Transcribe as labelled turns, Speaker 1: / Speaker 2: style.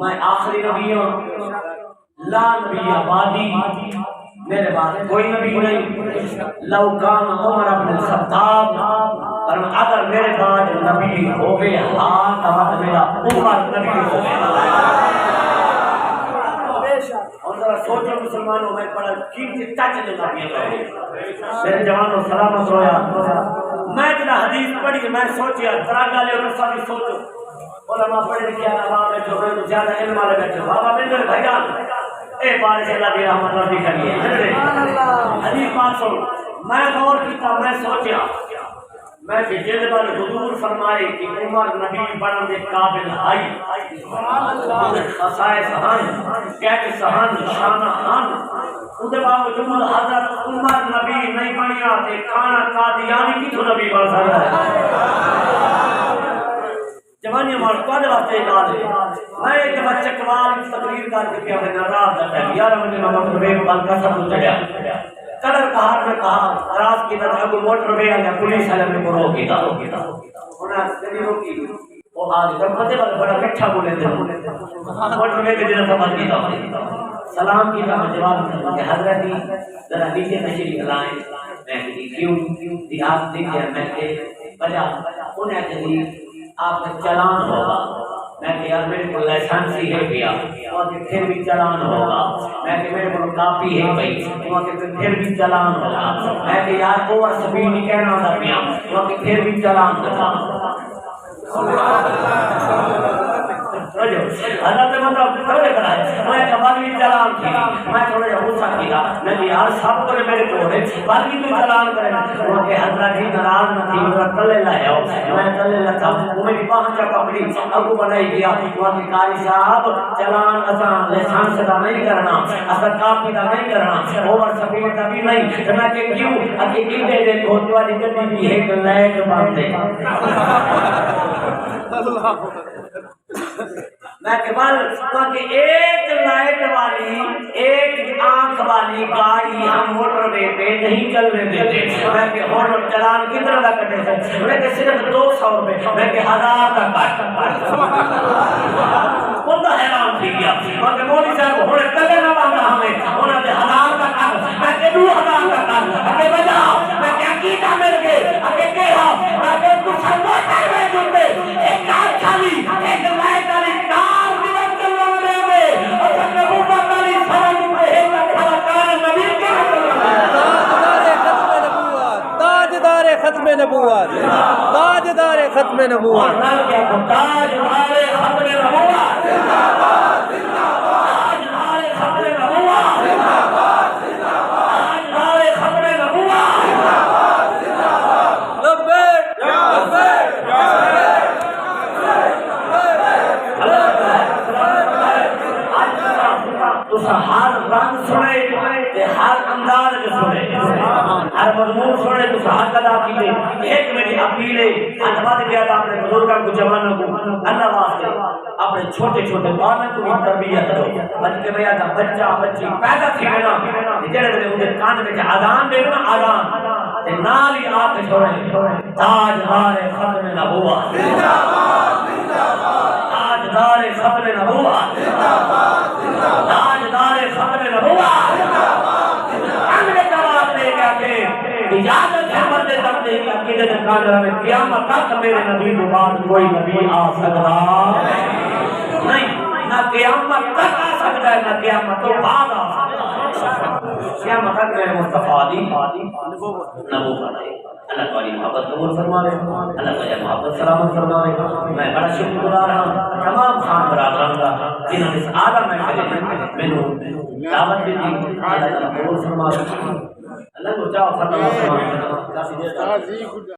Speaker 1: میں آخری نبی ہوں، لا نبی آبادی، میرے بعد کوئی نبی نہیں۔ لو کان عمر بن الخطاب، اور اگر میرے بعد نبی ہوگے ہاتھ ہاتھ میرا عمر نبی ہوگے۔ اور ذرا سوچو مسلمانوں، میں بڑا قیمتی ٹچ لینا پیا میرے جوانوں سلامت رویا۔ میں جنا حدیث پڑھی، میں سوچیا تراغا لے رسا بھی سوچو، علماء پڑھے لکھے علماء بیٹھو گئے، زیادہ علم والے بیٹھو، بابا میرے بھائیان اے بارش اللہ دی رحمت رضی کریے حدیث بات سنو۔ میں غور کیتا، میں سوچیا میں کہ جلد بار حضور فرمائے کہ عمر نبی بڑھن دے قابل آئی، خصائص ہن، کیٹ سہن، شانہ ہن، اُدھے باوجود حضرت عمر نبی نہیں بنیا تے کانا قادیانی کی تو نبی بن سکتا ہے۔ جوانی ہمارا قد واسطے گال ہے۔ میں ایک دفعہ چکوال تقریر کر کے کیا میں ناراض تھا، یار مجھے محمد ربیع بال کا سب چڑھیا قدر کہا، میں کہا راز کی طرح کوئی موٹر وے آیا، پولیس والے میں کو روکی تھا انہاں نے روکی، وہ آگے جب فتح والے بڑا میٹھا بولے تھے موٹر وے کے دن سفر کی تھا، سلام کی تھا، جواب کہ حضرت ذرا نیچے تشریف لائیں۔ میں کہی کیوں دی آپ دیکھیں، میں کہ بجا انہیں کہی آپ کا چلان ہوگا۔ میں کہ یار میرے کو لائسنس ہی ہے گیا، وہاں کہ پھر بھی چلان ہوگا۔ میں کہ میرے کو کاپی ہے گئی، وہاں کہ پھر بھی چلان ہوگا۔ میں کہ یار اوور سپیڈ نہیں کہنا ہوتا پیا، وہاں کہ پھر بھی چلان ہوگا۔ حضرت مطلب تھوڑے کرائے، میں کبھر بھی چلان کی، میں تھوڑے غصہ کیا، میں کہ یار سب کو میرے کو ہے بل بھی تو چلان کرے۔ وہ کہ حضرت ہی ناراض نہ تھی، وہ تلے لائے ہو، میں تلے لتا، وہ میری پہنچا پکڑی، ابو بنائی گیا، وہ کہ قاری صاحب چلان اسان لائسنس کا نہیں کرنا، اسان کاپی کا نہیں کرنا، اوور سپیڈ کا بھی نہیں۔ میں کہ کیوں؟ اکی کیتے دیکھو تو والی گڈی بھی ایک لائٹ بند ہے۔ میں کہ بل ایک لائٹ والی ایک آنکھ والی گاڑی ہم موٹر وے پہ نہیں چلنے دیتے۔ میں کہ ہون چلان کتنا کا کٹے سے؟ میں کہ صرف 200 روپے، میں کہ 1000 کا کٹ۔ وہ تو حیران تھی گیا، میں کہ مولوی صاحب ہونے تلے نہ باندھا ہمیں، انہوں نے 1000 کا کٹ، میں کہ 2000 کا کٹ، اگے بجاؤ، میں کہ عقیدہ مل گئے، اگے کہا، میں کہ کچھ موٹر وے جنبے، ایک کار چالی، ایک لائٹ والی کار دیوان چلنے میں، اور سب نبوت والی سرن میں ایک کھڑا کار نبی کے
Speaker 2: تاجدار ختم نبوت، تاجدار ختم نبوت،
Speaker 1: تاجدار ختم نبوت، اس ہر رنگ سنے تے ہر انداز کے سنے ہر مضمون سنے تو حق ادا کیتے ایک میری اپیل ہے اتباد کیا تھا اپنے بزرگوں کو جوانوں کو اللہ واسطے اپنے چھوٹے چھوٹے بالوں کو بھی تربیت دو بلکہ بھیا کا بچہ بچی پیدا تھی نا جڑے ان کے کان میں اذان دے نا اذان تے نال ہی آپ چھوڑے تاجدار ختم نبوت زندہ باد تاجدار ختم نبوت تاجدار ختم نبوت ہم نے جواب دے گا کہ اجازت ہے مرد تک دے گا کہ دکان میں قیامت تک میرے نبی کے بعد کوئی نبی آ سکتا نہیں نہ قیامت تک آ سکتا ہے نہ قیامت تو بعد آ سکتا ہے قیامت تک میرے مصطفیٰ دی نبوت ہے اللہ تعالی محبت قبول فرما لے اللہ تعالی محبت سلامت فرما لے میں بڑا شکر گزار ہوں تمام خان برادران کا جنہوں نے اس اعلیٰ محفل میں دعوت دی اللہ تعالی قبول فرما لے اللہ کو چاہو فتح فرما